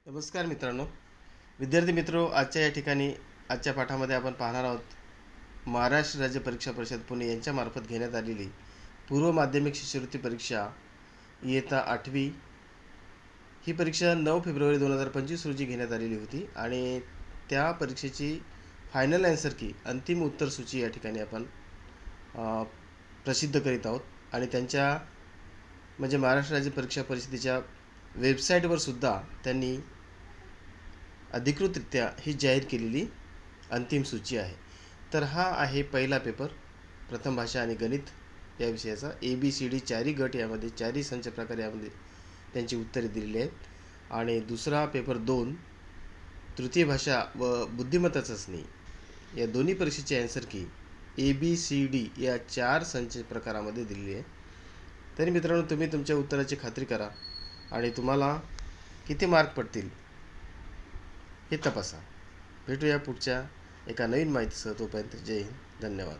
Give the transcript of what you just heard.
नमस्कार मित्रांनो, विद्यार्थी मित्रो, आजच्या या ठिकाणी आजच्या पाठामध्ये आपण पाहणार आहोत महाराष्ट्र राज्य परीक्षा परिषद पुणे यांच्यामार्फत घेण्यात आलेली पूर्व माध्यमिक शिष्यवृत्ती परीक्षा इयत्ता 8वी ही परीक्षा 9 फेब्रुवारी 2025 रोजी घेण्यात आलेली होती आणि त्या परीक्षेची फायनल ॲन्सर की अंतिम उत्तर सूची या ठिकाणी आपण प्रसिद्ध करीत आहोत आणि त्यांच्या म्हणजे महाराष्ट्र राज्य परीक्षा परिषदेच्या वेबसाईटवर सुद्धा त्यांनी अधिकृतरित्या ही जाहीर केलेली अंतिम सूची आहे. तर हा आहे पहिला पेपर, प्रथम भाषा आणि गणित या विषयाचा. ABCD चारही गट यामध्ये चारही संच प्रकार यामध्ये त्यांची उत्तरे दिलेली आहेत. आणि दुसरा पेपर 2 तृतीय भाषा व बुद्धिमत्ता चाचणी या दोन्ही परीक्षेची ॲन्सर की ABCD या 4 संच प्रकारामध्ये दिलेली आहे. तरी मित्रांनो, तुम्ही तुमच्या उत्तराची खात्री करा आणि तुम्हाला किती मार्क पडतील हे तपासा. भेटूया पुढच्या एका नवीन माहितीसह. तोपर्यंत जय हिंद, धन्यवाद.